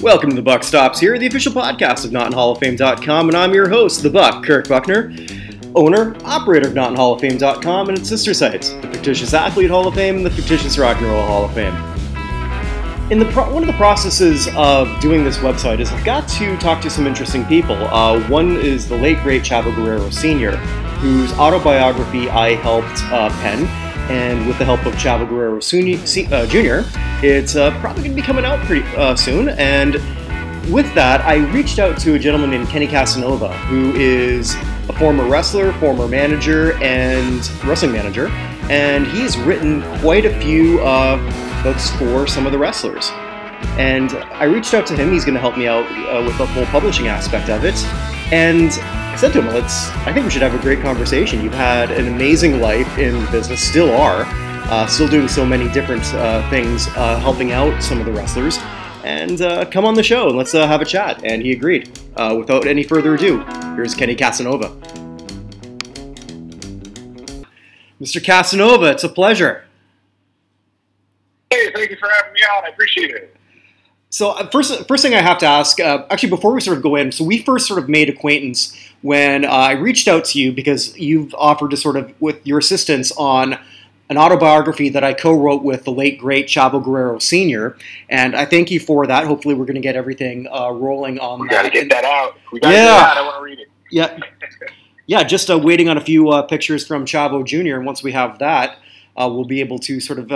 Welcome to The Buck Stops Here, the official podcast of NotInHallOfFame.com, and I'm your host, The Buck, Kirk Buckner, owner, operator of NotInHallOfFame.com and its sister sites, the Fictitious Athlete Hall of Fame and the Fictitious Rock and Roll Hall of Fame. One of the processes of doing this website is I've got to talk to some interesting people. One is the late, great Chavo Guerrero Sr., whose autobiography I helped pen, and with the help of Chavo Guerrero Jr., it's probably going to be coming out pretty soon. And with that, I reached out to a gentleman named Kenny Casanova, who is a former wrestler, former manager, and wrestling manager, and he's written quite a few books for some of the wrestlers. And I reached out to him. He's going to help me out with the whole publishing aspect of it. And I said to him, I think we should have a great conversation. You've had an amazing life in business, still are, still doing so many different things, helping out some of the wrestlers. And come on the show and let's have a chat. And he agreed. Without any further ado, here's Kenny Casanova. Mr. Casanova, it's a pleasure. Hey, thank you for having me on. I appreciate it. So first thing I have to ask, actually before we sort of go in, so we first sort of made acquaintance when I reached out to you because you've offered to sort of, with your assistance on an autobiography that I co-wrote with the late, great Chavo Guerrero Sr., and I thank you for that. Hopefully we're going to get everything rolling on that. We got to get that out. We got to get it out. I want to read it. Yeah. Yeah, just waiting on a few pictures from Chavo Jr., and once we have that, we'll be able to sort of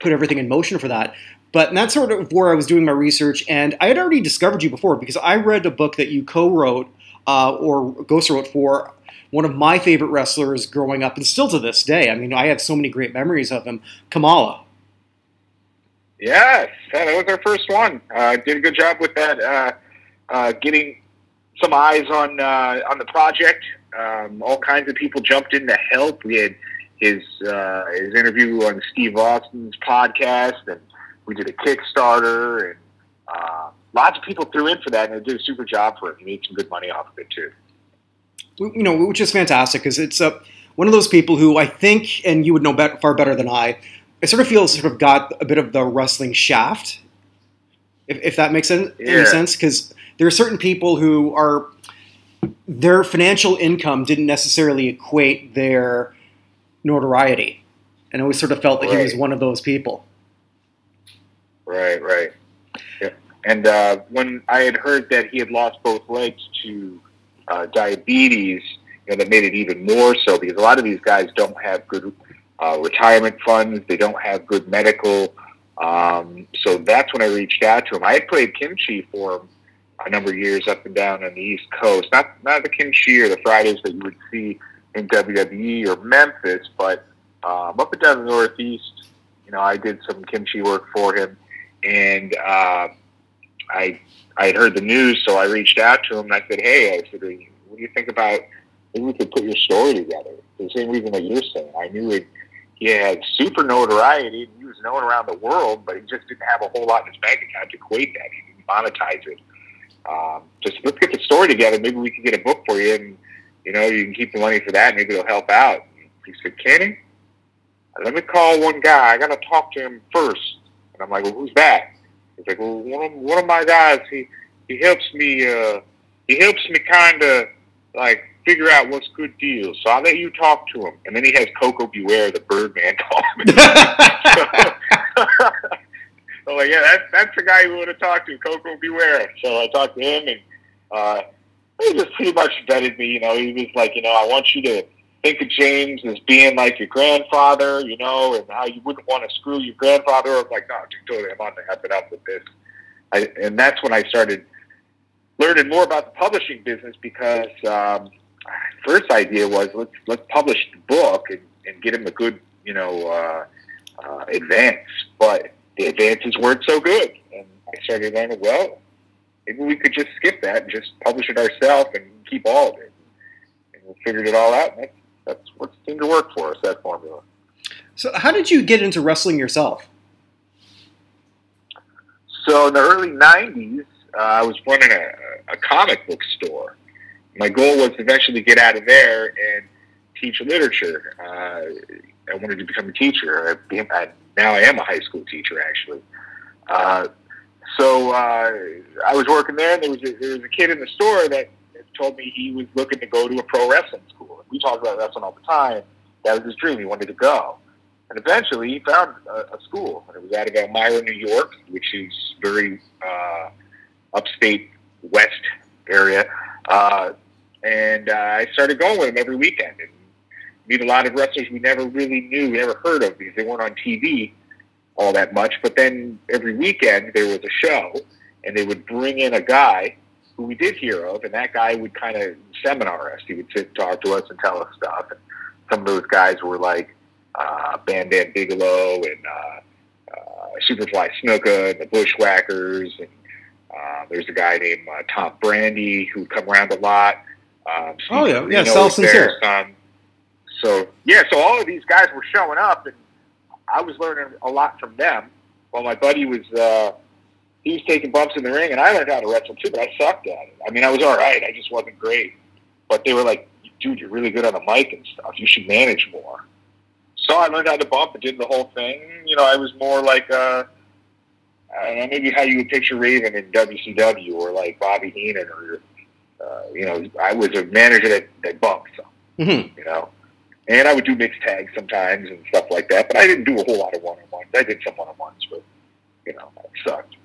put everything in motion for that. But that's sort of where I was doing my research, and I had already discovered you before because I read a book that you co-wrote or ghost-wrote for one of my favorite wrestlers growing up, and still to this day. I mean, I have so many great memories of him, Kamala. Yes, that was our first one. Did a good job with that, getting some eyes on the project. All kinds of people jumped in to help. We had his interview on Steve Austin's podcast, and we did a Kickstarter, and lots of people threw in for that, and it did a super job for him. He made some good money off of it, too. You know, which is fantastic, because it's one of those people who I think, and you would know far better than I sort of feel sort of got a bit of the wrestling shaft, if that makes any sense, because there are certain people who are, their financial income didn't necessarily equate their notoriety, and I always sort of felt that he was one of those people. Right. Yeah. And when I had heard that he had lost both legs to diabetes, that made it even more so because a lot of these guys don't have good retirement funds. They don't have good medical. So that's when I reached out to him. I had played kimchi for him a number of years up and down on the East Coast. Not the kimchi or the Fridays that you would see in WWE or Memphis, but up and down the Northeast, I did some kimchi work for him. And I had heard the news, so I reached out to him and I said, hey, what do you think about maybe we could put your story together? For the same reason that you're saying. I knew he had super notoriety, and he was known around the world, but he just didn't have a whole lot in his bank account to equate that. He didn't monetize it. Just let's get the story together. Maybe we can get a book for you, and you can keep the money for that. Maybe it'll help out. He said, Kenny, let me call one guy. I got to talk to him first. And I'm like, well, who's that? He's like, well, one of my guys. He helps me. He helps me kind of like figure out what's good deals. So I'll let you talk to him. And then he has Coco Beware, the Birdman, call him. So I'm like, yeah, that's the guy you want to talk to, Coco Beware. So I talked to him, and he just pretty much vetted me. He was like, I want you to think of James as being like your grandfather, and how you wouldn't want to screw your grandfather. I was like, no, dude, totally, I'm on the up and up with this. And that's when I started learning more about the publishing business because first idea was let's publish the book and get him a good, advance. But the advances weren't so good. And I started learning, well, maybe we could just skip that and just publish it ourselves and keep all of it. And we figured it all out. And that's what seemed to work for us, that formula. So how did you get into wrestling yourself? So in the early 90s, I was running a comic book store. My goal was to eventually get out of there and teach literature. I wanted to become a teacher. Now I am a high school teacher, actually. So I was working there, and there was a kid in the store that told me he was looking to go to a pro wrestling school. And we talked about wrestling all the time. That was his dream. He wanted to go. And eventually he found a school. And it was out of Elmira, New York, which is very upstate west area. And I started going with him every weekend and meet a lot of wrestlers we never really knew, we never heard of because they weren't on TV all that much. But then every weekend there was a show, and they would bring in a guy who we did hear of, and that guy would kind of seminar us. He would sit and talk to us and tell us stuff. And some of those guys were like Bam Bam Bigelow and Superfly Snuka and the Bushwhackers. And there's a guy named Tom Brandy who would come around a lot. Self-sincere. So all of these guys were showing up, and I was learning a lot from them. While my buddy was he was taking bumps in the ring, and I learned how to wrestle too, but I sucked at it. I mean, I was all right. I just wasn't great. But they were like, dude, you're really good on the mic and stuff. You should manage more. So I learned how to bump and did the whole thing. You know, I was more like, I don't know, maybe how you would picture Raven in WCW or like Bobby Heenan or, I was a manager that bumped some, you know. And I would do mixed tags sometimes and stuff like that, but I didn't do a whole lot of one-on-ones. I did some one-on-ones, but, it sucked.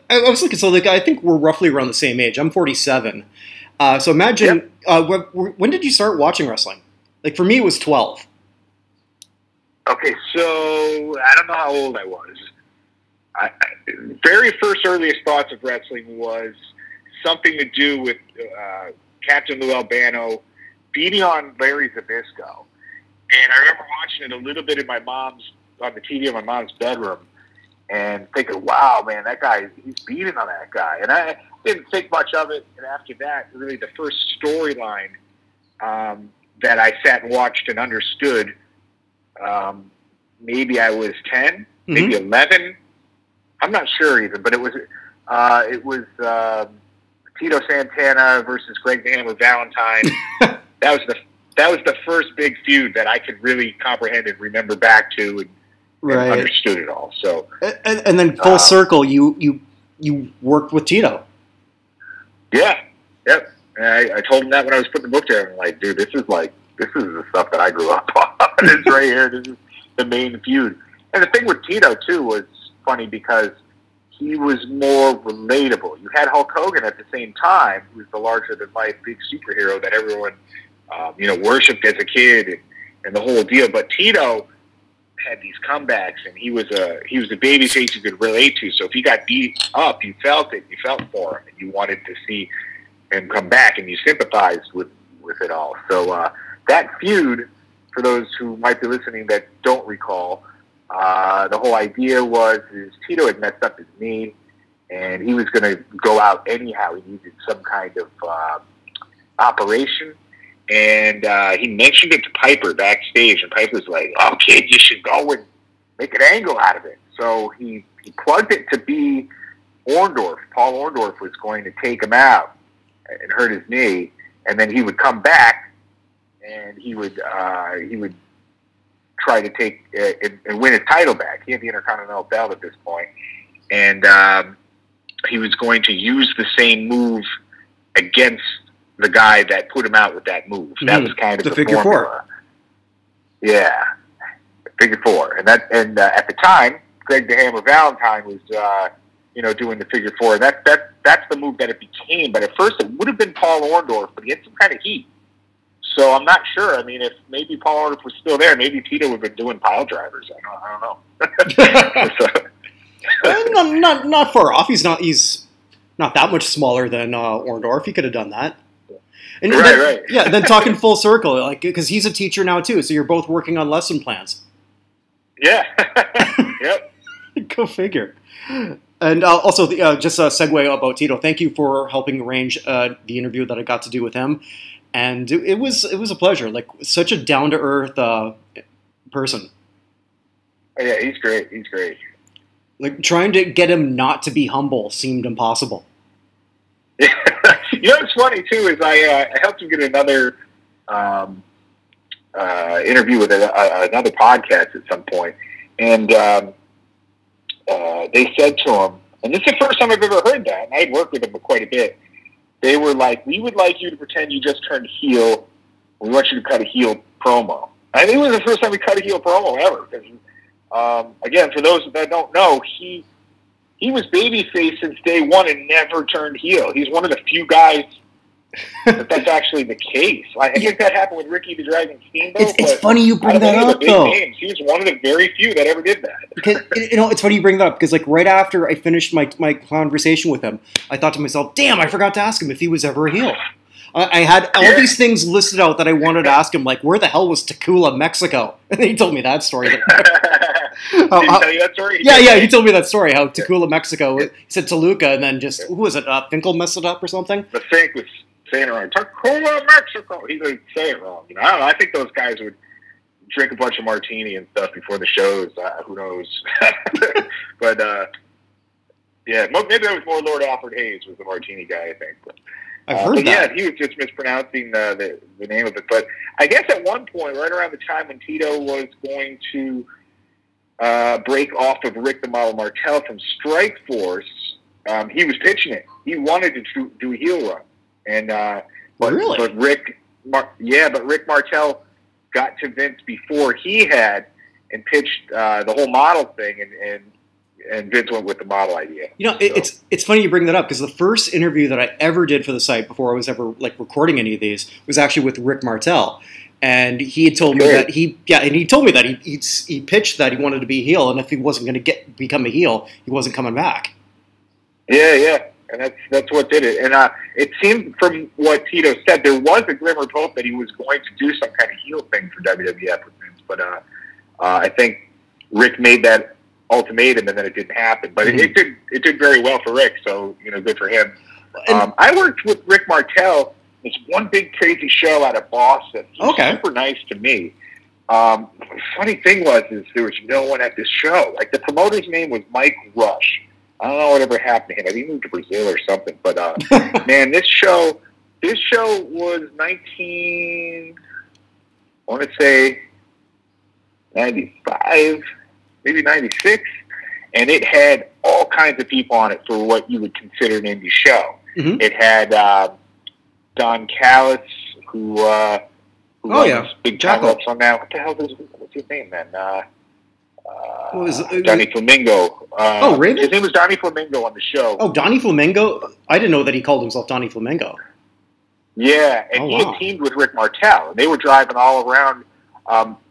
I was looking, I think we're roughly around the same age. I'm 47. So imagine, when did you start watching wrestling? Like, for me, it was 12. Okay, so I don't know how old I was. Very first earliest thoughts of wrestling was something to do with Captain Lou Albano beating on Larry Zbyszko. And I remember watching it a little bit on the TV in my mom's bedroom and thinking, wow, man, that guy, he's beating on that guy. And I didn't think much of it. And after that, really the first storyline that I sat and watched and understood, maybe I was 10, maybe 11. I'm not sure even, but it was Tito Santana versus Greg the Hammer Valentine. That was the first big feud that I could really comprehend and remember back to and understood it all. So and then full circle, you worked with Tito. Yeah, yep. And I told him that when I was putting the book together. I'm like, dude, this is the stuff that I grew up on. This right here. This is the main feud. And the thing with Tito too was funny because he was more relatable. You had Hulk Hogan at the same time, who was the larger-than-life big superhero that everyone, worshipped as a kid and the whole deal. But Tito had these comebacks, and he was a babyface you could relate to. So if he got beat up, you felt it. You felt for him, and you wanted to see him come back, and you sympathized with it all. So that feud, for those who might be listening that don't recall, the whole idea was Tito had messed up his knee, and he was going to go out anyhow. He needed some kind of operation, and he mentioned it to Piper backstage, and Piper's like, "Oh, kid, you should go and make an angle out of it." So he plugged it to be Orndorff. Paul Orndorff was going to take him out and hurt his knee, and then he would come back, and he would try to take and win his title back. He had the Intercontinental belt at this point, and he was going to use the same move against the guy that put him out with that move. That was kind of the figure formula. 4. Yeah, figure 4, and at the time, Greg the Hammer Valentine was doing the figure 4. And that's the move that it became. But at first, it would have been Paul Orndorff, but he had some kind of heat. So I'm not sure. I mean, if maybe Paul Orndorff was still there, maybe Tito would have been doing pile drivers. I don't know. Not far off. He's not that much smaller than Orndorff. He could have done that. And right. Yeah, then talking full circle, like because he's a teacher now too, so you're both working on lesson plans. Yeah. Yep. Go figure. And also, just a segue about Tito. Thank you for helping arrange the interview that I got to do with him. And it was a pleasure. Like, such a down-to-earth person. Yeah, he's great. He's great. Like, trying to get him not to be humble seemed impossible. Yeah. What's funny, too, is I helped him get another interview with another podcast at some point. And they said to him, and this is the first time I've ever heard that, and I'd worked with him for quite a bit. They were like, "We would like you to pretend you just turned heel. We want you to cut a heel promo." I think it was the first time we cut a heel promo ever. Because, again, for those that don't know, he was babyface since day one and never turned heel. He's one of the few guys that's actually the case. I think that happened with Ricky the Dragon Steamboat. It's funny you bring that up, though. Names, he was one of the very few that ever did that. Because, it's funny you bring that up, because, like, right after I finished my conversation with him, I thought to myself, damn, I forgot to ask him if he was ever a heel. I had all these things listed out that I wanted to ask him, like, where the hell was Tacula, Mexico? And he told me that story. Did he tell you that story? Yeah, he told me that story, how Tacula, Mexico, he said Toluca, and then just, who was it, Finkel messed it up or something? The Fink was saying it wrong. Tacula, Mexico. He would say it wrong. I don't know. I think those guys would drink a bunch of martini and stuff before the shows. Who knows? But, yeah, maybe that was more Lord Alfred Hayes was the martini guy, I think. But, I've heard that. Yeah, he was just mispronouncing the name of it. But I guess at one point, right around the time when Tito was going to break off of Rick the Model Martel from Strike Force, he was pitching it. He wanted to do a heel run, and but Rick Martel got to Vince before he had and pitched the whole model thing, and Vince went with the model idea. It's funny you bring that up, because the first interview that I ever did for the site before I was ever recording any of these was actually with Rick Martel, and he had told me that he pitched that he wanted to be a heel, and if he wasn't going to become a heel, he wasn't coming back. Yeah, and that's what did it. And it seemed from what Tito said, there was a glimmer of hope that he was going to do some kind of heel thing for WWF with Vince, but I think Rick made that ultimatum, and then it didn't happen. But it did very well for Rick, so good for him. I worked with Rick Martel this one big crazy show out of Boston. He was super nice to me. Funny thing was there was no one at this show. Like, the promoter's name was Mike Rush. I don't know whatever happened to him. I think he moved to Brazil or something. But man, this show was 95. Maybe 96, and it had all kinds of people on it for what you would consider an indie show. Mm-hmm. It had Don Callis, who runs Big Time Ups on now. What the hell what's his name then? Donnie Flamingo. Really? His name was Donnie Flamingo on the show. Oh, Donnie Flamingo? I didn't know that he called himself Donnie Flamingo. Yeah, and he had teamed with Rick Martel, and they were driving all around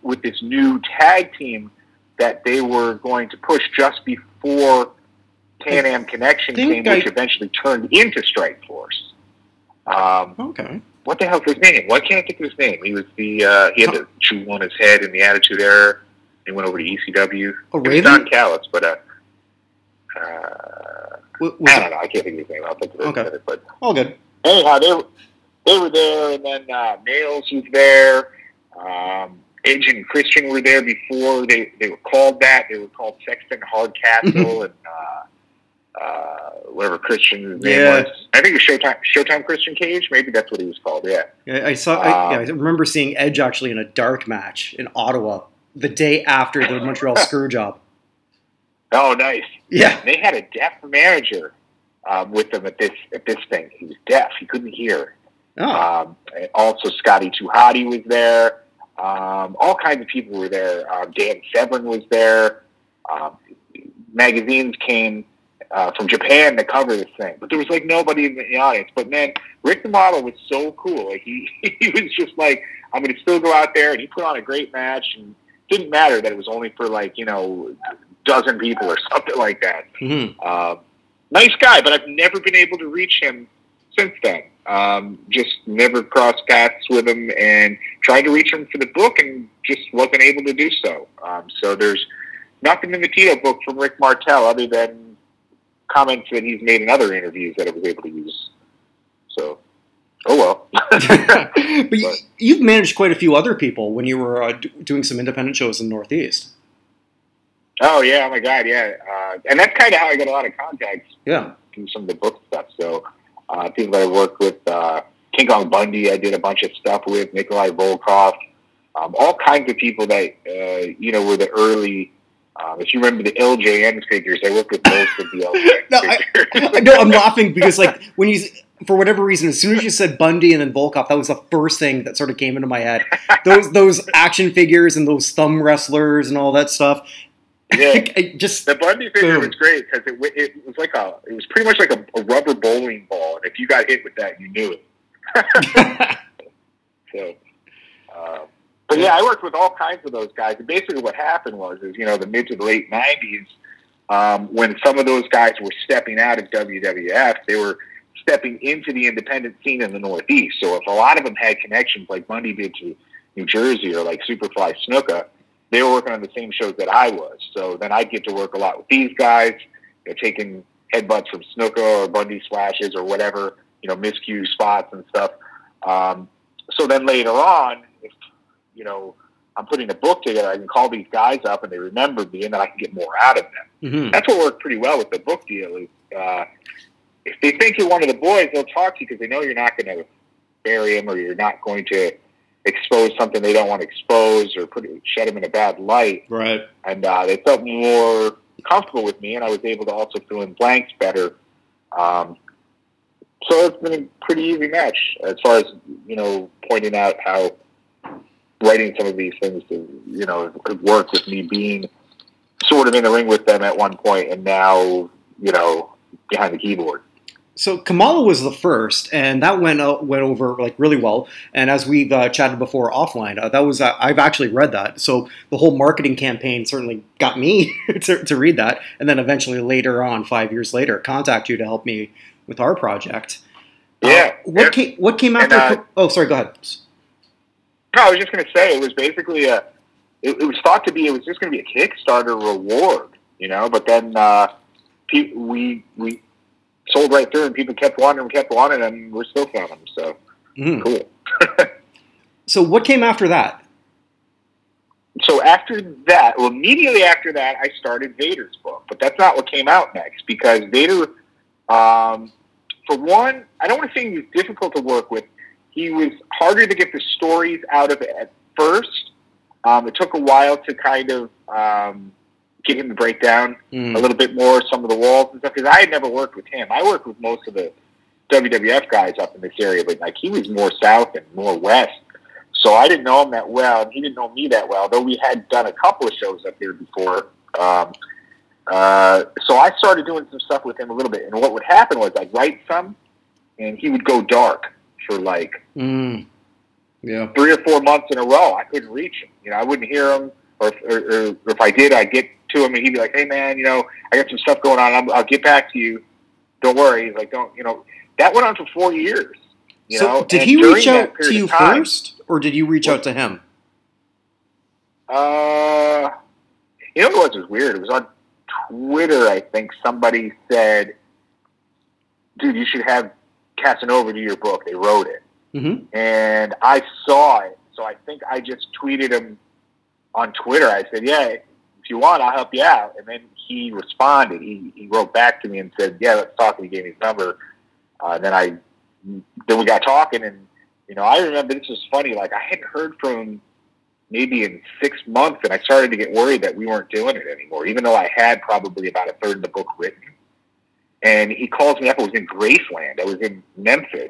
with this new tag team that they were going to push just before Can-Am Connection came, which eventually turned into Strike Force. What the hell's his name? Why can't I think of his name? He was he had the chew on his head in the Attitude Era. He went over to ECW. Oh, Raven? Don Callis, but I don't know. I can't think of his name. I'll think of it in a minute. But all good. Anyhow, they were there, and then Nails was there. Edge and Christian were there before they were called that. They were called Sexton Hardcastle and whatever Christian's name was. I think it was Showtime Christian Cage. Maybe that's what he was called. Yeah. I remember seeing Edge actually in a dark match in Ottawa the day after the Montreal Screwjob. Oh, nice. Yeah. They had a deaf manager with them at this thing. He was deaf. He couldn't hear. Oh. And also, Scotty Too Hottie was there. All kinds of people were there. Dan Severn was there. Magazines came from Japan to cover this thing, but there was nobody in the audience. But man, Rick the Model was so cool. He was just like, I'm going to still go out there, and he put on a great match. And it didn't matter that it was only for a dozen people or something like that. Mm-hmm. Nice guy, but I've never been able to reach him since then. Just never crossed paths with him, and tried to reach him for the book and just wasn't able to do so. So there's nothing in the Tito book from Rick Martel other than comments that he's made in other interviews that I was able to use. So, oh well. But you've managed quite a few other people when you were doing some independent shows in the Northeast. Oh yeah, oh my God, yeah. And that's kind of how I got a lot of contacts. Yeah. Through some of the book stuff. So people that I worked with, King Kong Bundy, I did a bunch of stuff with, Nikolai Volkov, all kinds of people that, were the early If you remember the LJN figures, I worked with most of the LJN No, figures. I know, I'm laughing because, like, when you, for whatever reason, as soon as you said Bundy and then Volkov, that was the first thing that sort of came into my head. Those action figures and those thumb wrestlers and all that stuff. Yeah, just the Bundy figure was great because it was pretty much like a rubber bowling ball, and if you got hit with that, you knew it. So, but yeah, I worked with all kinds of those guys, and basically what happened was, the mid to the late '90s, when some of those guys were stepping out of WWF, they were stepping into the independent scene in the Northeast. So if a lot of them had connections like Bundy did to New Jersey or like Superfly Snuka, they were working on the same shows that I was. So then I'd get to work a lot with these guys, taking headbutts from Snuka or Bundy slashes or whatever, miscue spots and stuff. So then later on, if, I'm putting a book together, I can call these guys up and they remember me and then I can get more out of them. Mm-hmm. That's what worked pretty well with the book deal. Is, if they think you're one of the boys, they'll talk to you because they know you're not going to bury them or you're not going to expose something they don't want to expose or shed them in a bad light. Right. And they felt more comfortable with me, and I was able to also fill in blanks better. So it's been a pretty easy match as far as, pointing out how writing some of these things could work with me being sort of in the ring with them at one point and now, behind the keyboard. So Kamala was the first, and that went over like really well. And as we've chatted before offline, that was I've actually read that. So the whole marketing campaign certainly got me to read that, and then eventually later on, 5 years later, contact you to help me with our project. Yeah. What came after? Oh, sorry. Go ahead. No, I was just going to say it was basically it was thought to be it was just going to be a Kickstarter reward, But then we sold right through, and people kept wanting them, and we're still found them. So cool. So what came after that? So after that, immediately after that, I started Vader's book, but that's not what came out next because Vader, for one, I don't want to say he was difficult to work with. He was harder to get the stories out of at first. It took a while to kind of get him to break down a little bit more some of the walls and stuff, because I had never worked with him. I worked with most of the WWF guys up in this area, but like he was more south and more west, so I didn't know him that well, and he didn't know me that well, though we had done a couple of shows up here before. So I started doing some stuff with him a little bit, and what would happen was I'd write some, and he would go dark for like 3 or 4 months in a row. I couldn't reach him. I wouldn't hear him, or if I did, I'd get to him and he'd be like, "Hey man, I got some stuff going on. I'll get back to you. Don't worry." He's like, that went on for 4 years. So did he reach out to you first, or did you reach out to him? What was weird? It was on Twitter, I think. Somebody said, "Dude, you should have Casanova do your book." They wrote it. Mm-hmm. And I saw it, so I think I just tweeted him on Twitter. I said, "Yeah, if you want, I'll help you out." And then he responded. He wrote back to me and said, "Yeah, let's talk." And he gave me his number. Then we got talking, and I remember this was funny. Like I hadn't heard from him maybe in 6 months, and I started to get worried that we weren't doing it anymore, even though I had probably about a third of the book written. And he calls me up. It was in Graceland. I was in Memphis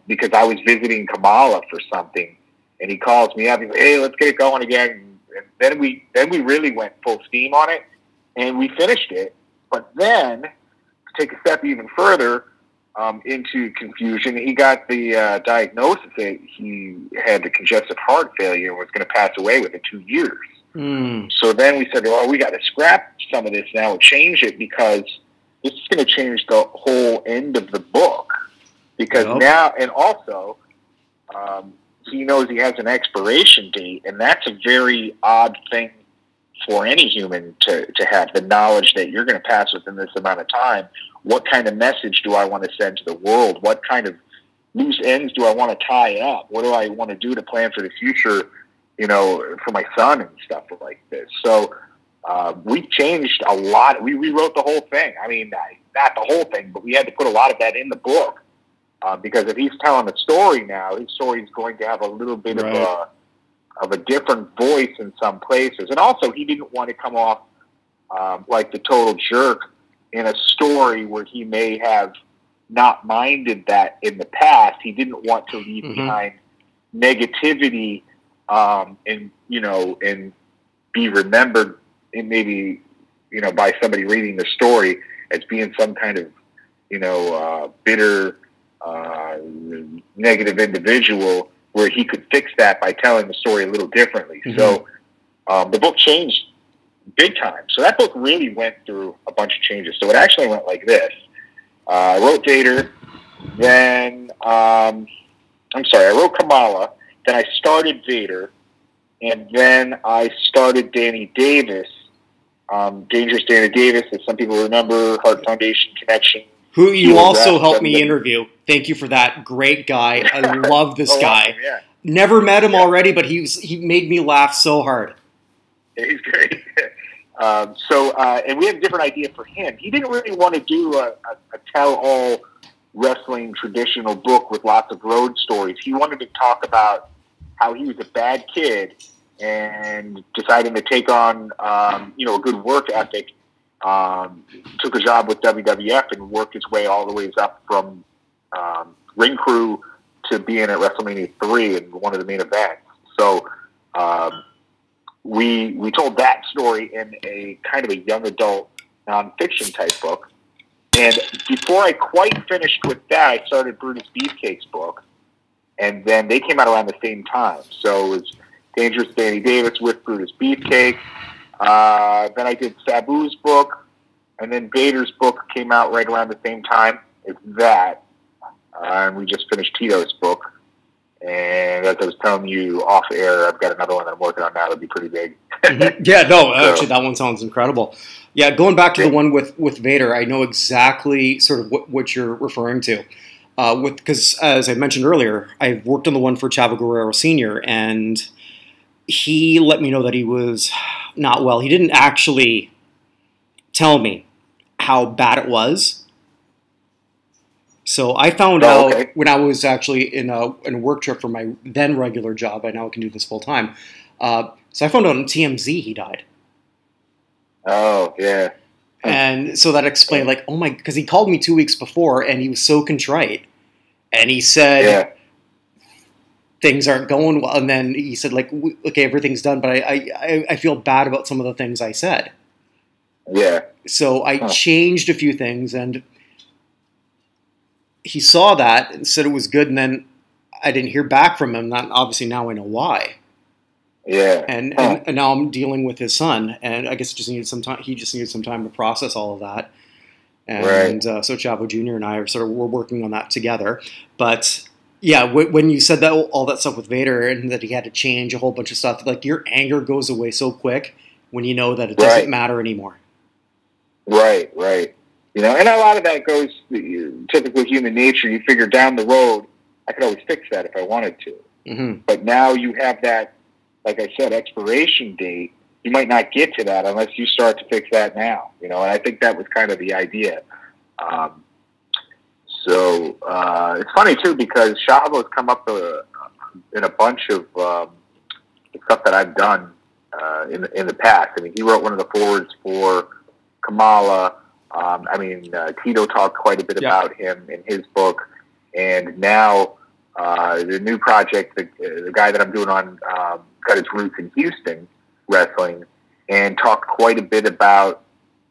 because I was visiting Kamala for something. And he calls me up. He's like, "Hey, let's get it going again." And then we really went full steam on it, and we finished it. But then, to take a step even further into confusion, he got the diagnosis that he had the congestive heart failure and was going to pass away within 2 years. So then we said, "Well, we got to scrap some of this now and change it because this is going to change the whole end of the book." Because now, and also, he knows he has an expiration date, and that's a very odd thing for any human to have, the knowledge that you're going to pass within this amount of time. What kind of message do I want to send to the world? What kind of loose ends do I want to tie up? What do I want to do to plan for the future, for my son and stuff like this? So we changed a lot. We rewrote the whole thing. I mean, not the whole thing, but we had to put a lot of that in the book. Because if he's telling a story now, his story is going to have a little bit of of a different voice in some places. And also, he didn't want to come off like the total jerk in a story where he may have not minded that in the past. He didn't want to leave behind negativity, and be remembered, and maybe by somebody reading the story as being some kind of bitter, negative individual, where he could fix that by telling the story a little differently. So the book changed big time. So that book really went through a bunch of changes. So it actually went like this. I wrote Vader, then I wrote Kamala, then I started Vader, and then I started Danny Davis. Dangerous Danny Davis, as some people remember, Heart Foundation Connection. Who you also helped me interview. Thank you for that. Great guy. I love this guy. Awesome, yeah. Never met him already, but he made me laugh so hard. Yeah, he's great. And we had a different idea for him. He didn't really want to do a tell-all wrestling traditional book with lots of road stories. He wanted to talk about how he was a bad kid and deciding to take on a good work ethic. Took a job with WWF and worked his way all the ways up from ring crew to being at WrestleMania 3 and one of the main events. So we told that story in a kind of a young adult nonfiction type book. And before I quite finished with that, I started Brutus Beefcake's book. And then they came out around the same time. So it was Dangerous Danny Davis with Brutus Beefcake. Then I did Sabu's book, and then Vader's book came out right around the same time as that. And we just finished Tito's book. And as I was telling you off air, I've got another one that I'm working on now that'll be pretty big. Yeah, no, actually that one sounds incredible. Yeah, going back to the one with Vader, I know exactly sort of what you're referring to. Because as I mentioned earlier, I worked on the one for Chavo Guerrero Sr., and he let me know that he was not well. He didn't actually tell me how bad it was. So I found out when I was actually in a work trip for my then regular job. I now can do this full time. So I found out on TMZ he died. Oh, yeah. And so that explained, like, because he called me 2 weeks before, and he was so contrite. And he said, things aren't going well. And then he said, like, okay, everything's done, but I feel bad about some of the things I said. Yeah. So I changed a few things, and he saw that and said it was good, and then I didn't hear back from him. Obviously now I know why. Yeah. And now I'm dealing with his son, and I guess just needed some time. He just needed some time to process all of that. And so Chavo Jr. and I we're working on that together. But yeah, when you said that all that stuff with Vader and that he had to change a whole bunch of stuff, like your anger goes away so quick when you know that it doesn't matter anymore. Right. And a lot of that goes typical human nature. You figure down the road, I could always fix that if I wanted to. Mm-hmm. But now you have that, like I said, expiration date. You might not get to that unless you start to fix that now. And I think that was kind of the idea. So it's funny too, because Chavo's come up in a bunch of stuff that I've done in the past. I mean, he wrote one of the forwards for Kamala. Tito talked quite a bit about him in his book, and now the new project, the guy that I'm doing on, got his roots in Houston wrestling, and talked quite a bit about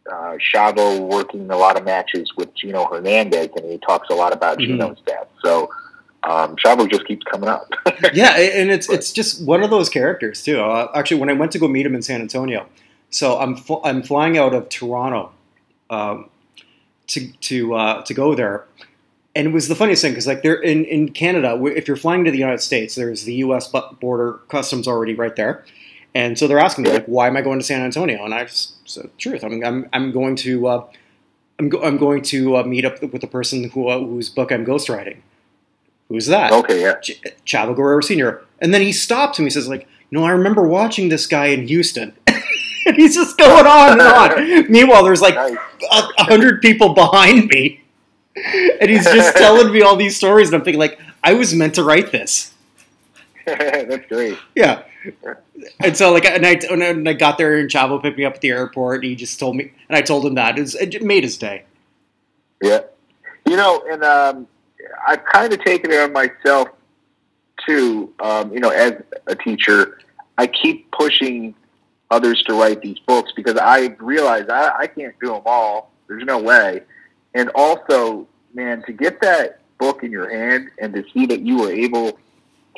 Chavo working a lot of matches with Gino Hernandez, and he talks a lot about Gino's death. So Chavo just keeps coming up. Yeah, and it's just one of those characters too. Actually, when I went to go meet him in San Antonio, so I'm flying out of Toronto to go there. And it was the funniest thing, because like they're in Canada, if you're flying to the United States, there's the U.S. border customs already right there, and so they're asking me like, why am I going to San Antonio? And I just said the truth. I mean, I'm going to meet up with the person whose book I'm ghostwriting. Who's that? Okay, yeah, Chavo Guerrero Sr. And then he stops him. He says like, I remember watching this guy in Houston. And he's just going on and on. Meanwhile, there's like 100 people behind me. And he's just telling me all these stories, and I'm thinking, like, I was meant to write this. That's great. Yeah. And so, like, when I got there, and Chavo picked me up at the airport, and he just told me, and I told him that it made his day. Yeah, and I've kind of taken it on myself too. As a teacher, I keep pushing others to write these books because I realize I can't do them all. There's no way. And also, man, to get that book in your hand and to see that you were able to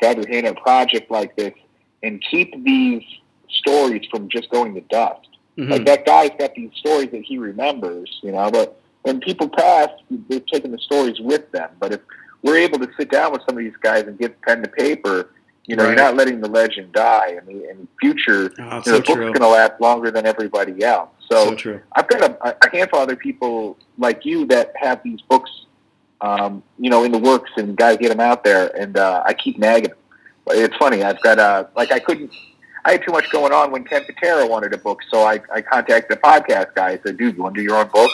have your hand on a project like this and keep these stories from just going to dust. Mm-hmm. Like, that guy's got these stories that he remembers, but when people pass, they've taken the stories with them. But if we're able to sit down with some of these guys and get pen to paper, you're not letting the legend die. In the future, the book's going to last longer than everybody else. So true. I've got a handful of other people like you that have these books, in the works, and guys get them out there, and I keep nagging them. But it's funny. I've got I had too much going on when Ken Patera wanted a book, so I contacted the podcast guy. I said, "Dude, you want to do your own book?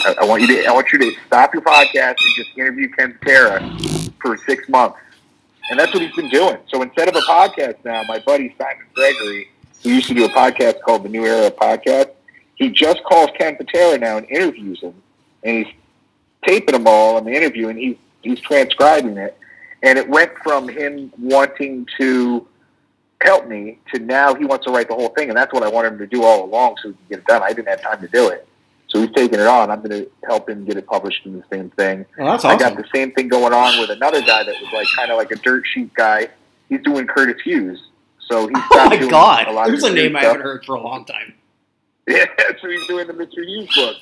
I want you to stop your podcast and just interview Ken Patera for 6 months." And that's what he's been doing. So instead of a podcast now, my buddy Simon Gregory, who used to do a podcast called The New Era Podcast, he just calls Ken Patera now and interviews him, and he's taping them all in the interview, and he's transcribing it. And it went from him wanting to help me to now he wants to write the whole thing, and that's what I wanted him to do all along so we can get it done. I didn't have time to do it. So he's taking it on. I'm going to help him get it published in the same thing. Well, that's awesome. I got the same thing going on with another guy that was kind of like a dirt sheet guy. He's doing Curtis Hughes. So he's doing a lot There's a name I haven't heard for a long time. Yeah, so he's doing the Mr. Hughes book.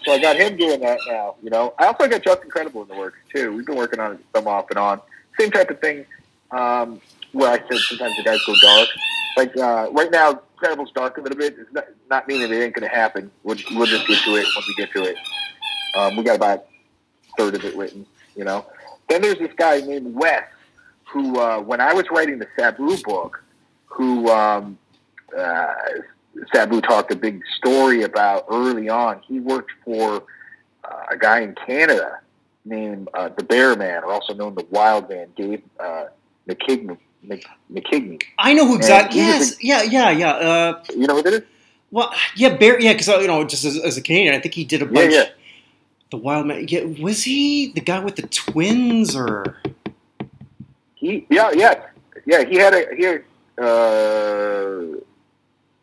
So I got him doing that now. I also got Justin Credible in the works too. We've been working on it some off and on. Same type of thing. Where I said sometimes the guys go dark. Like right now, Credible's dark a little bit. It's not meaning it ain't going to happen. We'll just get to it when we get to it. We got about a third of it written, Then there's this guy named Wes, who, when I was writing the Sabu book, who Sabu talked a big story about early on. He worked for a guy in Canada named the Bear Man, or also known the Wild Man, Dave McKigney. I know who exactly. Yes, yeah. You know who that is? Well, yeah, Bear. Yeah, because just as a Canadian, I think he did a bunch. Yeah. The Wild Man. Yeah, was he the guy with the twins or? He He had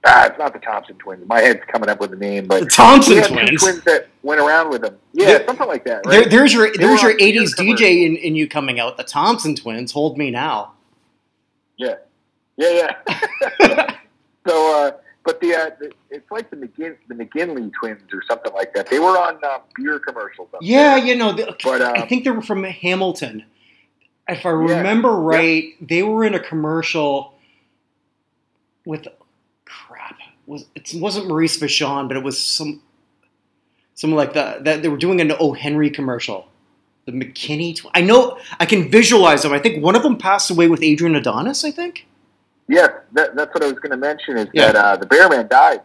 it's not the Thompson twins. My head's coming up with the name, but the Thompson he had twins. Two twins that went around with him. Yeah, something like that. Right? There's your 80s DJ in you coming out. The Thompson twins. Hold me now. Yeah. So, but it's like the McGinley twins or something like that. They were on beer commercials. Yeah, but I think they were from Hamilton. If I remember right, they were in a commercial with it wasn't Maurice Vachon, but it was some like that they were doing an O. Henry commercial. The McKinney. I know I can visualize them. I think one of them passed away with Adrian Adonis, I think. Yes, that's what I was going to mention is that the Bear Man died,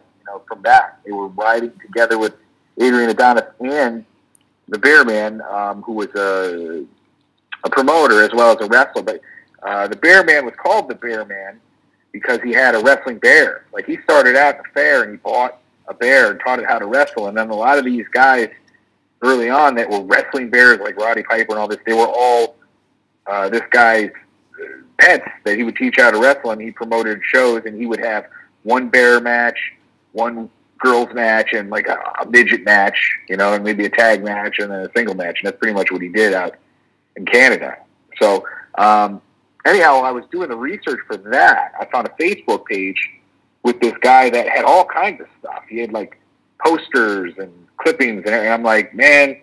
from that. They were riding together with Adrian Adonis and the Bear Man, who was a promoter as well as a wrestler. But the Bear Man was called the Bear Man because he had a wrestling bear. Like, he started out at the fair and he bought a bear and taught it how to wrestle. And then a lot of these guys early on that were wrestling bears, like Roddy Piper and all this, they were all this guy's pets that he would teach how to wrestle, and he promoted shows, and he would have one bear match, one girls match, and like a midget match, and maybe a tag match and then a single match. And that's pretty much what he did out in Canada. So, anyhow, I was doing the research for that. I found a Facebook page with this guy that had all kinds of stuff. He had like posters and clippings, and I'm like, man,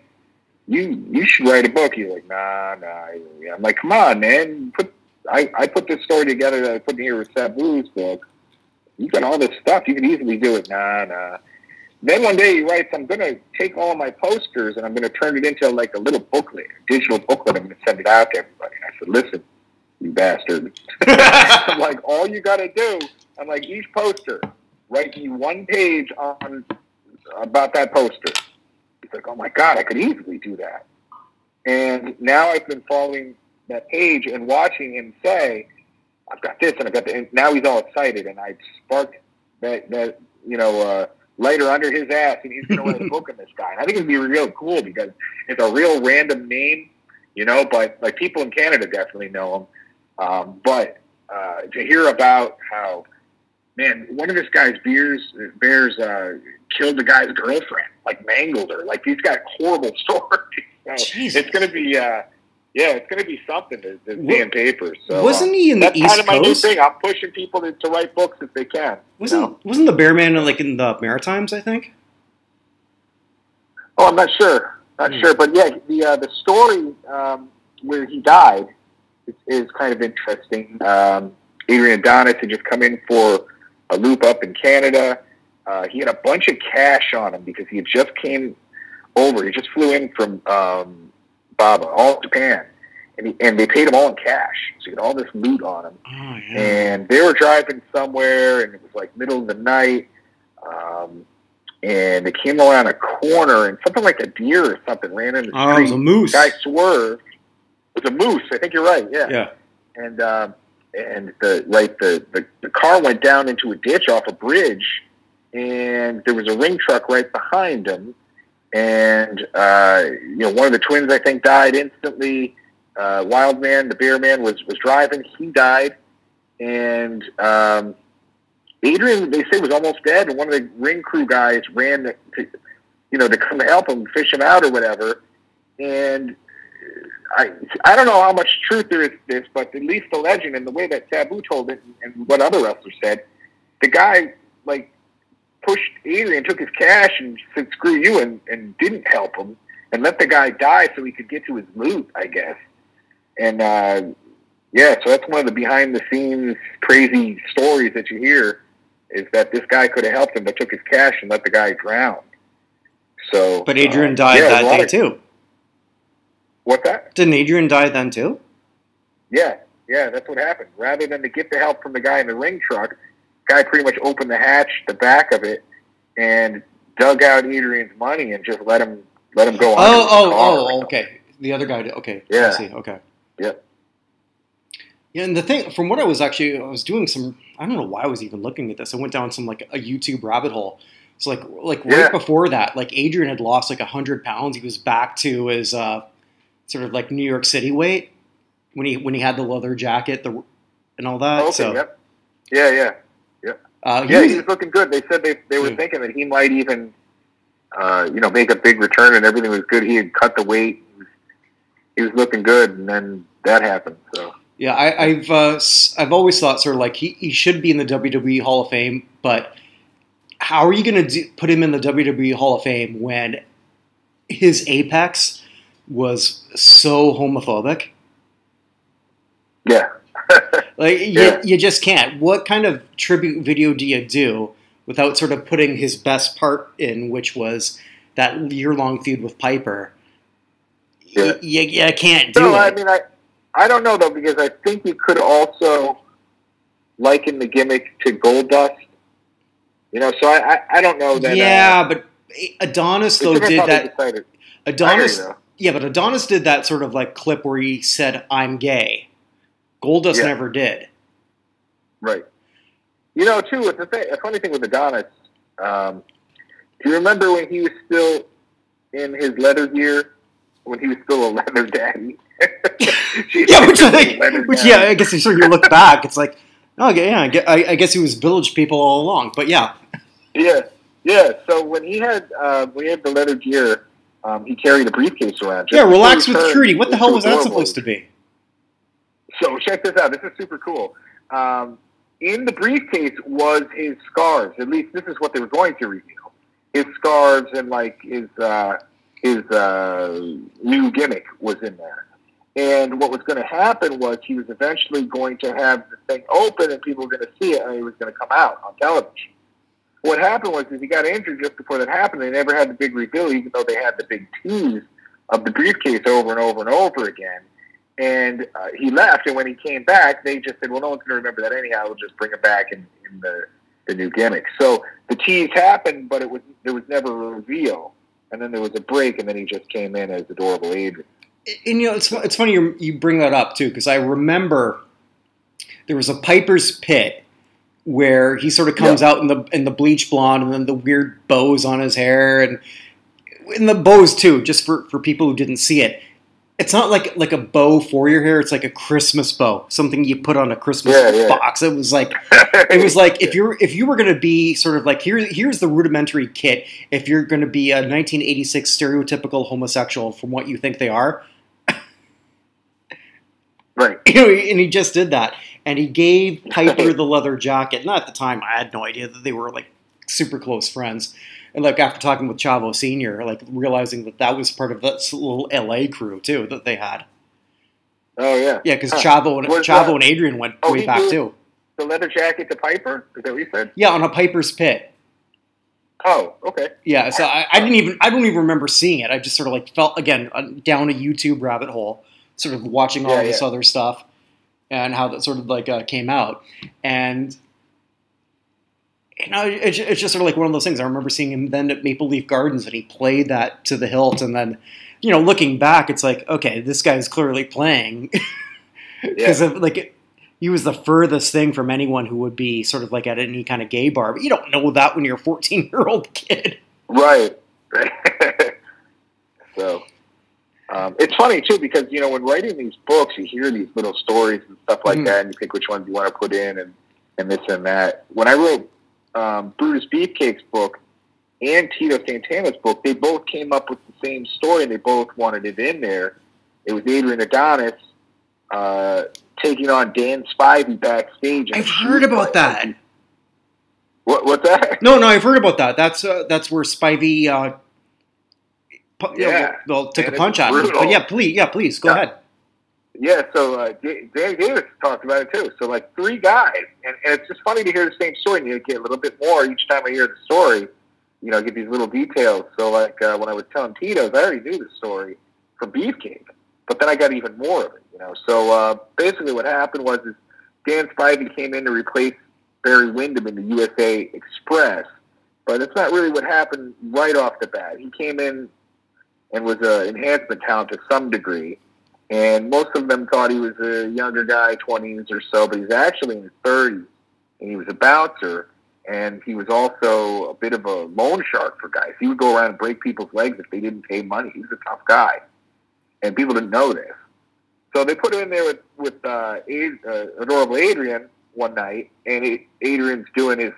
you should write a book. He's like, nah. I'm like, come on, man. I put this story together that I put in here with Sabu's book. You got all this stuff. You could easily do it. Nah. Then one day he writes, I'm going to take all of my posters and I'm going to turn it into like a little booklet, a digital booklet. I'm going to send it out to everybody. I said, listen, you bastard. I'm like, all you got to do, I'm like, each poster, write me one page about that poster. He's like, oh my God, I could easily do that. And now I've been following that page and watching him say, I've got this and I've got that. And now he's all excited, and I sparked that lighter under his ass, and he's going to write a book on this guy. And I think it'd be real cool because it's a real random name, but like people in Canada definitely know him. But to hear about how, man, one of this guy's bears killed the guy's girlfriend, like mangled her. Like, he's got horrible stories. So it's going to be, it's going to be something to see in paper. So wasn't he in the East Coast? That's kind of my new thing. I'm pushing people to write books if they can. Wasn't the Bear Man like in the Maritimes? I think. Oh, I'm not sure. Not sure, but yeah, the story where he died is kind of interesting. Adrian Adonis had just come in for a loop up in Canada. He had a bunch of cash on him because he had just came over. He just flew in from Baba, all Japan, and they paid him all in cash. So he had all this loot on him. Oh, yeah. And they were driving somewhere, and it was like middle of the night. And they came around a corner, and something like a deer or something ran in the street. Oh, it was a moose. The guy swerved. It was a moose. I think you're right. Yeah. Yeah. And the car went down into a ditch off a bridge, and there was a ring truck right behind him. And one of the twins, I think, died instantly. Wild Man, the Bear Man, was driving. He died, and Adrian, they say, was almost dead. And one of the ring crew guys ran to come help him, fish him out or whatever. And I don't know how much truth there is to this, but at least the legend and the way that Sabu told it and what other wrestlers said, the guy, like, pushed Adrian, took his cash and said, screw you, and didn't help him and let the guy die so he could get to his loot, I guess. And, so that's one of the behind-the-scenes crazy stories that you hear, is that this guy could have helped him but took his cash and let the guy drown. So, but Adrian died that day, too. What's that? Didn't Adrian die then, too? Yeah, that's what happened. Rather than to get the help from the guy in the ring truck, the guy pretty much opened the hatch, the back of it, and dug out Adrian's money and just let him go on. Okay. The other guy did. Okay. Yeah. I see. Okay. Yep. Yeah, and the thing, from what I was doing some, I don't know why I was even looking at this. I went down some, like, a YouTube rabbit hole. It's like right before that, like, Adrian had lost, like, 100 pounds. He was back to his, sort of, like, New York City weight when he had the leather jacket and all that. Okay, so, yep. Yeah. He was looking good. They said they were thinking that he might even, make a big return and everything was good. He had cut the weight. He was looking good, and then that happened, so... Yeah, I've always thought sort of like he should be in the WWE Hall of Fame, but how are you going to put him in the WWE Hall of Fame when his apex was so homophobic? Yeah. You just can't. What kind of tribute video do you do without sort of putting his best part in, which was that year-long feud with Piper? Yeah. You can't do it. I mean, I don't know, though, because I think you could also liken the gimmick to Goldust. So I don't know that... Yeah, but Adonis, though, did that... Decided. Adonis did that sort of, like, clip where he said, I'm gay. Goldust never did. Right. Too, a funny thing with Adonis, do you remember when he was still in his leather gear? When he was still a leather daddy? I guess if you look back, it's like, okay, yeah, I guess he was village people all along, but yeah. Yeah. So when he had the leather gear, he carried a briefcase around. Relax with Trudy. What the hell was that supposed to be? So check this out. This is super cool. In the briefcase was his scarves. At least this is what they were going to reveal. His scarves and like his new gimmick was in there. And what was going to happen was he was eventually going to have the thing open and people were going to see it and he was going to come out on television. What happened was he got injured just before that happened. They never had the big reveal, even though they had the big tease of the briefcase over and over and over again. And he left, and when he came back, they just said, well, no one's going to remember that anyhow. We'll just bring it back in the new gimmick. So the tease happened, but there was never a reveal. And then there was a break, and then he just came in as adorable Adrian. And it's funny you bring that up, too, because I remember there was a Piper's Pit where he sort of comes out in the bleach blonde and then the weird bows on his hair and in the bows too. Just for people who didn't see it, it's not like a bow for your hair. It's like a Christmas bow, something you put on a Christmas box. It was like if you were going to be sort of like here's the rudimentary kit. If you're going to be a 1986 stereotypical homosexual from what you think they are, right? And he just did that, and he gave Piper the leather jacket. Not at the time, I had no idea that they were like super close friends. And like after talking with Chavo Sr., like realizing that was part of that little LA crew too that they had. Oh yeah, yeah, because Chavo and Adrian went way back too. The leather jacket to Piper? Is that what you said? Yeah, on a Piper's Pit. Oh, okay. Yeah, so I don't even remember seeing it. I just sort of like felt again down a YouTube rabbit hole, sort of watching all this other stuff and how that sort of like came out and. It's just sort of like one of those things. I remember seeing him then at Maple Leaf Gardens, and he played that to the hilt. And then, looking back, it's like, okay, this guy's clearly playing because he was the furthest thing from anyone who would be sort of like at any kind of gay bar. But you don't know that when you're a 14-year-old kid, right? So it's funny too because when writing these books, you hear these little stories and stuff like that, and you think which ones you want to put in and this and that. When I wrote Brutus Beefcake's book and Tito Santana's book, they both came up with the same story and they both wanted it in there. It was Adrian Adonis taking on Dan Spivey backstage. I've heard about that. What's that? No, I've heard about that. That's where Spivey took a punch at him. But please, go ahead. Yeah, so Dan Davis talked about it too. So like three guys, and it's just funny to hear the same story, and you get a little bit more each time I hear the story. Get these little details. So like when I was telling Tito's, I already knew the story from Beefcake, but then I got even more of it. So basically what happened was Dan Spivey came in to replace Barry Windham in the USA Express, but it's not really what happened right off the bat. He came in and was an enhancement talent to some degree. And most of them thought he was a younger guy, 20s or so, but he's actually in his 30s. And he was a bouncer, and he was also a bit of a loan shark for guys. He would go around and break people's legs if they didn't pay money. He was a tough guy. And people didn't know this. So they put him in there with adorable Adrian one night, and Adrian's doing his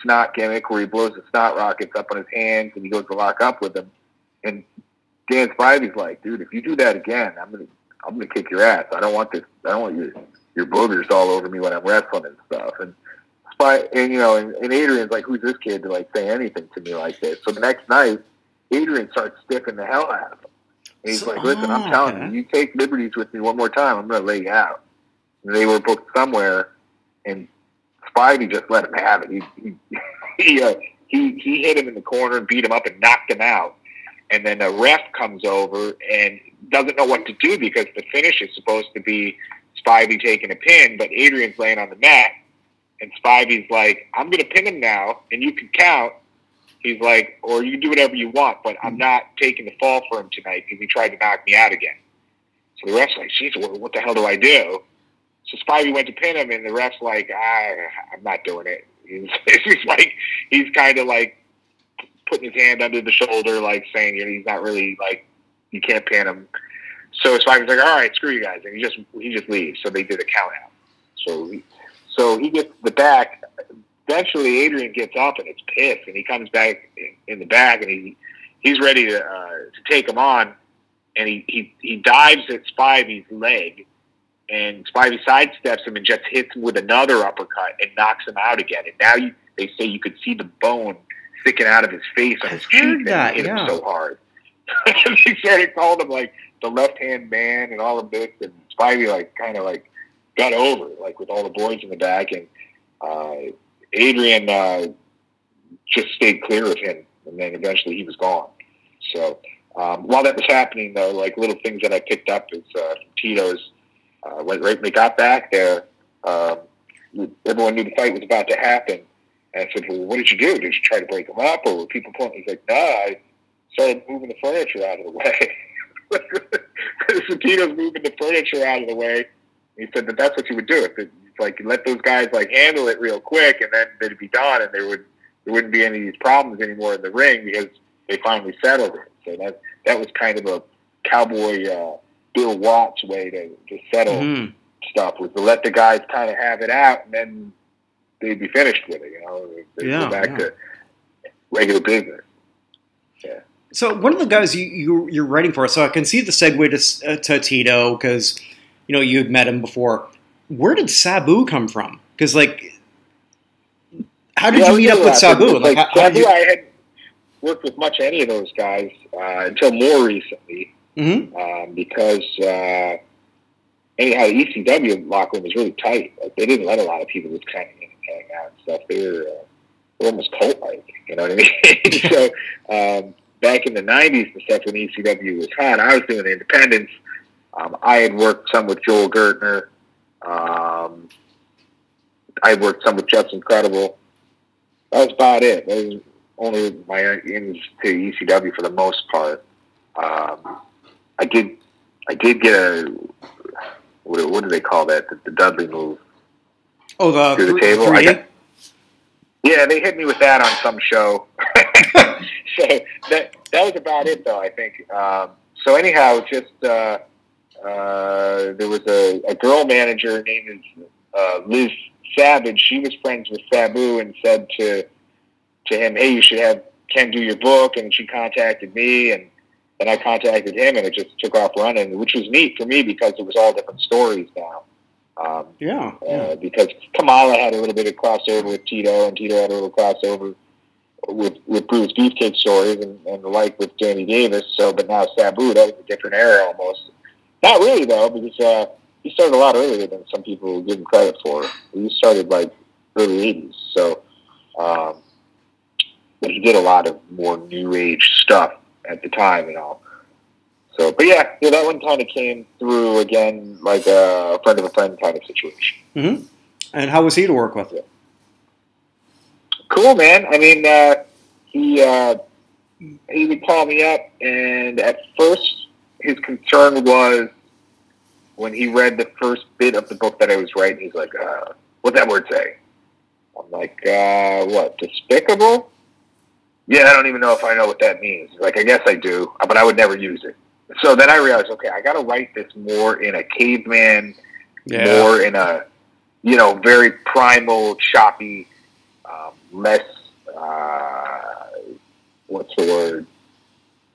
snot gimmick where he blows the snot rockets up on his hands, and he goes to lock up with him. And Dan Spivey's like, dude, if you do that again, I'm gonna kick your ass. I don't want this. I don't want your boogers all over me when I'm wrestling and stuff. And Adrian's like, who's this kid to like say anything to me like this? So the next night, Adrian starts stiffing the hell out of him. And he's like, listen, I'm telling you, you take liberties with me one more time, I'm gonna lay you out. And they were booked somewhere, and Spivey just let him have it. He hit him in the corner and beat him up and knocked him out. And then a ref comes over and doesn't know what to do because the finish is supposed to be Spivey taking a pin, but Adrian's laying on the mat, and Spivey's like, I'm going to pin him now, and you can count. He's like, or you can do whatever you want, but I'm not taking the fall for him tonight because he tried to knock me out again. So the ref's like, geez, what the hell do I do? So Spivey went to pin him, and the ref's like, I'm not doing it. He's kind of like, putting his hand under the shoulder, like saying, he's not really like, you can't pin him. So Spivey's like, all right, screw you guys, and he just leaves. So they did a count out. So he gets the back. Eventually, Adrian gets up and it's pissed, and he comes back in the back, and he's ready to take him on, and he dives at Spivey's leg, and Spivey sidesteps him and just hits him with another uppercut and knocks him out again. And now they say you could see the bone sticking out of his face on his cheek that hit him so hard. They started calling him like the left-hand man and all of this, and Spivey like kind of like got over it, like with all the boys in the back, and Adrian just stayed clear of him, and then eventually he was gone. So while that was happening, though, like little things that I picked up is from Tito's, when they got back there, everyone knew the fight was about to happen. And I said, well, what did you do? Did you try to break him up, or were people pulling? He's like, I started moving the furniture out of the way. So Tito's moving the furniture out of the way. He said that's what you would do. If you It's like, you let those guys like handle it real quick, and then they'd be done, and there wouldn't be any of these problems anymore in the ring because they finally settled it. So that was kind of a cowboy Bill Watts way to settle stuff, was to let the guys kind of have it out, and then they'd be finished with it. They'd go back to regular business. Yeah. So one of the guys you're writing for, so I can see the segue to Tito because you had met him before. Where did Sabu come from? Because how did you meet up with Sabu? Sabu, I had worked with much any of those guys until more recently, because anyhow, the ECW locker room was really tight. They didn't let a lot of people just kind of hang out and stuff. They were almost cult-like, you know what I mean? So back in the 90s and stuff, when ECW was hot, I was doing independence. I had worked some with Joel Gertner. I worked some with Just Incredible. That was about it. That was only my ins to ECW for the most part. I did get a, what do they call that? The Dudley move. Oh, through the table. Yeah, they hit me with that on some show. So that was about it, though, I think. So anyhow, just there was a girl manager named Liz Savage. She was friends with Sabu and said to him, "Hey, you should have Ken do your book." And she contacted me, and I contacted him, and it just took off running, which was neat for me because it was all different stories now. Because Kamala had a little bit of crossover with Tito, and Tito had a little crossover with Bruce Beefcake stories and the like with Danny Davis. So, but now Sabu, that was a different era almost. Not really though, because he started a lot earlier than some people give him credit for. He started like early '80s, so but he did a lot of more new age stuff at the time and all. So, but yeah, that one kind of came through again, like a friend of a friend kind of situation. Mm-hmm. And how was he to work with? Yeah. Cool, man. I mean, he would call me up, and at first his concern was when he read the first bit of the book that I was writing, he's like, "What's that word say?" I'm like, "What? Despicable?" Yeah, I don't even know if I know what that means. Like, I guess I do, but I would never use it. So then I realized, okay, I got to write this more in a caveman, more in a, very primal, choppy, less, what's the word?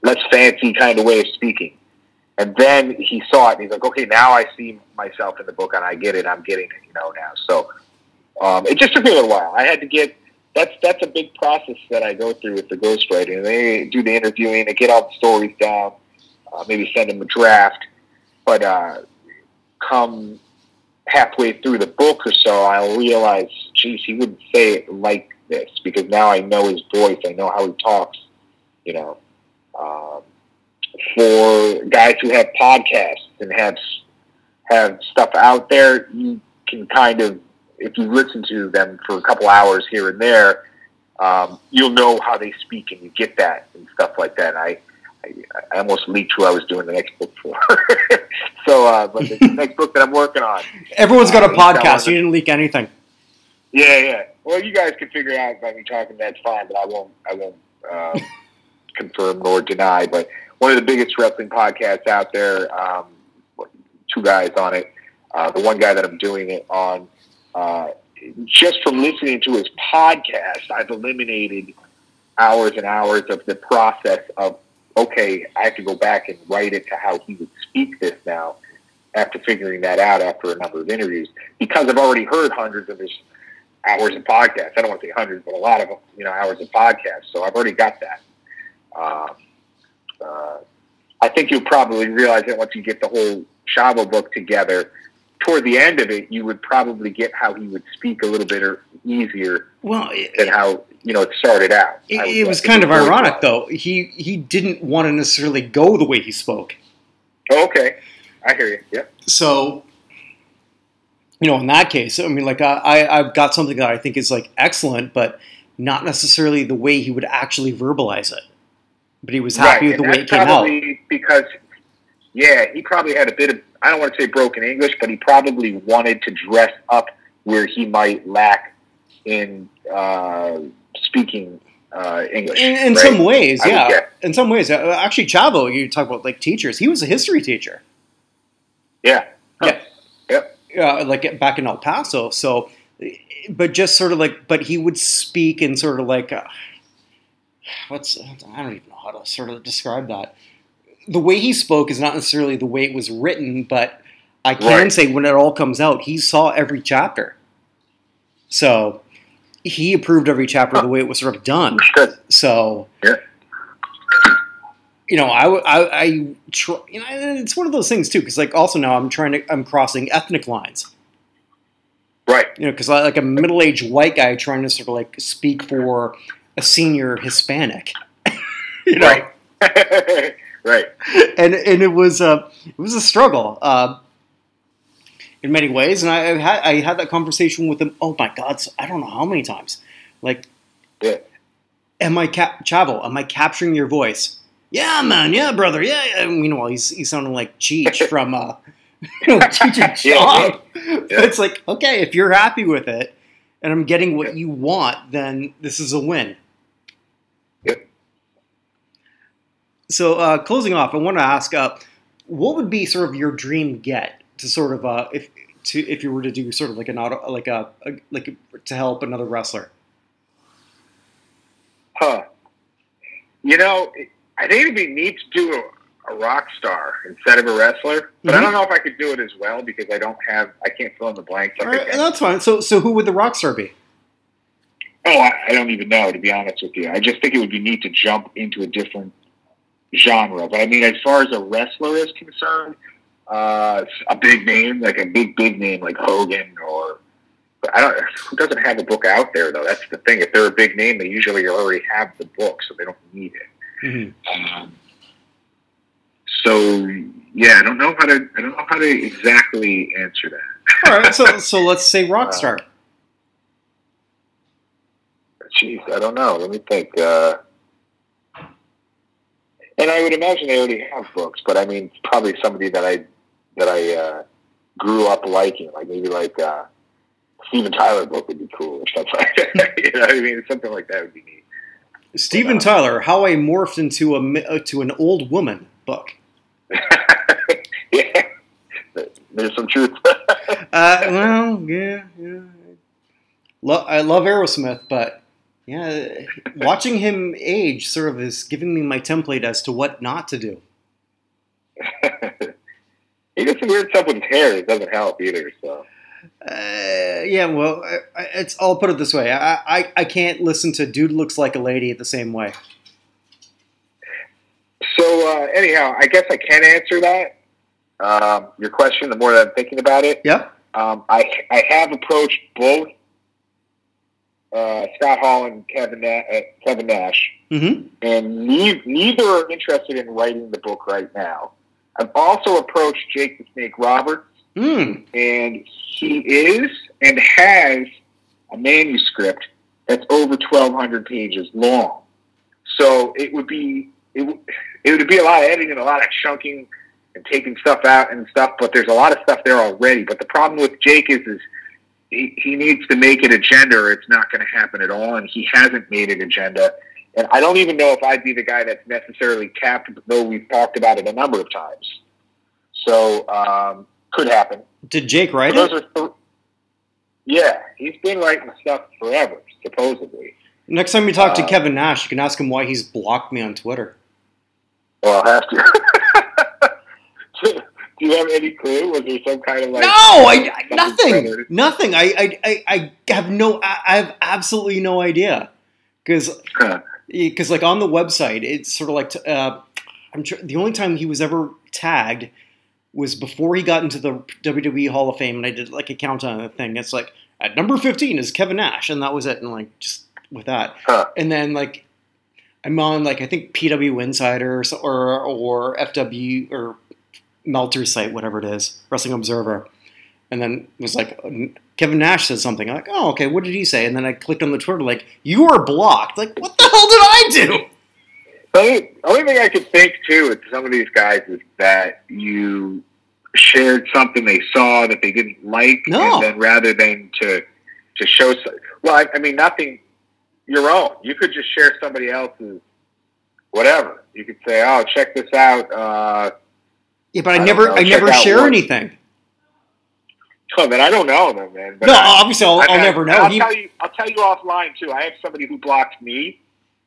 Less fancy kind of way of speaking. And then he saw it, and he's like, okay, now I see myself in the book, and I get it. I'm getting it, now. So it just took me a little while. I had to get. That's a big process that I go through with the ghostwriting. They do the interviewing, they get all the stories down, maybe send them a draft. But come halfway through the book or so, I'll realize, geez, he wouldn't say it like this, because now I know his voice, I know how he talks. For guys who have podcasts and have stuff out there, you can kind of, if you listen to them for a couple hours here and there, you'll know how they speak, and you get that and stuff like that. I almost leaked who I was doing the next book for. So, but the next book that I'm working on. Everyone's got a podcast. You didn't leak anything. Yeah. Well, you guys can figure out by me talking. That's fine, but I won't confirm nor deny. But one of the biggest wrestling podcasts out there. Two guys on it. The one guy that I'm doing it on. Just from listening to his podcast, I've eliminated hours and hours of the process of, okay, I have to go back and write it to how he would speak this now, after figuring that out after a number of interviews, because I've already heard hundreds of his hours of podcasts. I don't want to say hundreds, but a lot of them, hours of podcasts. So I've already got that. I think you'll probably realize that once you get the whole Chavo book together, toward the end of it, you would probably get how he would speak a little bit easier than how it started out. It was kind of ironic, though. He didn't want to necessarily go the way he spoke. Oh, okay, I hear you. Yeah. So, in that case, I mean, I've got something that I think is excellent, but not necessarily the way he would actually verbalize it. But he was happy with the way it came out. Because, he probably had a bit of, I don't want to say broken English, but he probably wanted to dress up where he might lack in speaking English. In right? some ways, yeah. In some ways. Actually, Chavo, you talk about like teachers. He was a history teacher. Yeah. Huh. Yeah. Yep. Like back in El Paso. So, but just sort of like, but he would speak in sort of like, I don't even know how to sort of describe that. The way he spoke is not necessarily the way it was written, but I can say when it all comes out, he saw every chapter. So he approved every chapter the way it was sort of done. So, you know, I try, you know, it's one of those things too, because like also now I'm crossing ethnic lines. Right. You know, because like a middle-aged white guy trying to sort of like speak for a senior Hispanic. You know? Right. Right. And it was a struggle in many ways, and I had that conversation with him. Oh my God, so I don't know how many times. Like, am I Chavo? Am I capturing your voice? Yeah, man. Yeah, brother. Yeah. And meanwhile, he's sounding like Cheech from Cheech and Chong. But it's like, okay, if you're happy with it, and I'm getting what you want, then this is a win. So closing off, I want to ask, what would be sort of your dream get to sort of if you were to do sort of like to help another wrestler? Huh. You know, I think it'd be neat to do a rock star instead of a wrestler, but I don't know if I could do it as well because I can't fill in the blanks. All right, that's fine. So who would the rock star be? Oh, I don't even know, to be honest with you. I just think it would be neat to jump into a different genre. But I mean, as far as a wrestler is concerned, a big name, like a big name like Hogan or who doesn't have a book out there though? That's the thing. If they're a big name, they usually already have the book, so they don't need it. Mm-hmm. So yeah, I don't know how to exactly answer that. All right, so let's say rock star. Jeez, I don't know. Let me think. And I would imagine they already have books, but I mean, probably somebody that I grew up liking, like maybe like Steven Tyler book would be cool or something like that. You know what I mean? Something like that would be neat. Steven Tyler, How I Morphed into an Old Woman book. Yeah, there's some truth. Well, yeah. I love Aerosmith, but. Yeah, watching him age sort of is giving me my template as to what not to do. He does some weird stuff with his hair. It doesn't help either. So. Yeah, well, I'll put it this way. I can't listen to Dude Looks Like a Lady the same way. So, anyhow, I guess I can answer that. Your question, the more that I'm thinking about it. Yeah. I have approached both Scott Hall and Kevin Nash, and neither are interested in writing the book right now. I've also approached Jake the Snake Roberts, and he is and has a manuscript that's over 1,200 pages long. So it would be a lot of editing and a lot of chunking and taking stuff out and stuff. But there's a lot of stuff there already. But the problem with Jake is he needs to make an agenda or it's not going to happen at all, and he hasn't made an agenda. And I don't even know if I'd be the guy that's necessarily capped, though we've talked about it a number of times. So, could happen. Did Jake write it? Yeah, he's been writing stuff forever, supposedly. Next time you talk to Kevin Nash, you can ask him why he's blocked me on Twitter. Well, I'll have to. Do you have any clue? Was there some kind of like? No, nothing. I have absolutely no idea because like on the website, it's sort of like the only time he was ever tagged was before he got into the WWE Hall of Fame, and I did like a countdown on the thing. It's like at number 15 is Kevin Nash, and that was it. And like just with that, and then like I'm on like I think PW Insider or FW or Melter's site, whatever it is, Wrestling Observer. And then it was like, Kevin Nash says something. I'm like, oh, okay, what did he say? And then I clicked on the Twitter, like, you are blocked. Like, what the hell did I do? The only thing I could think, too, with some of these guys is that you shared something they saw that they didn't like, No. and then rather than to show, well, I mean, nothing your own. You could just share somebody else's whatever. You could say, "Oh, check this out." Yeah, but I never share anything. Oh, man, I don't know them, man. But no, obviously I'll never know. I'll tell you offline too. I have somebody who blocked me,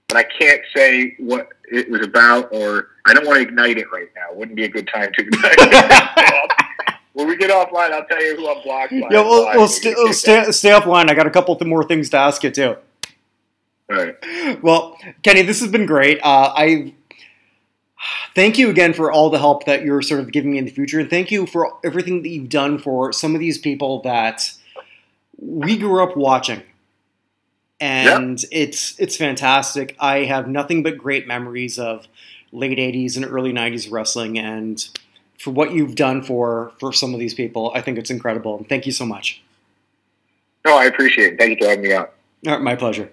but I can't say what it was about, or I don't want to ignite it right now. It wouldn't be a good time to ignite it. When we get offline, I'll tell you who I'm blocked by. Yeah, we'll stay offline. I got a couple more things to ask you too. All right. Well, Kenny, this has been great. I thank you again for all the help that you're sort of giving me in the future, and thank you for everything that you've done for some of these people that we grew up watching. And it's fantastic. I have nothing but great memories of late 80s and early 90s wrestling, and for what you've done for some of these people, I think it's incredible. Thank you so much. No, I appreciate it. Thank you for having me on. All right, my pleasure.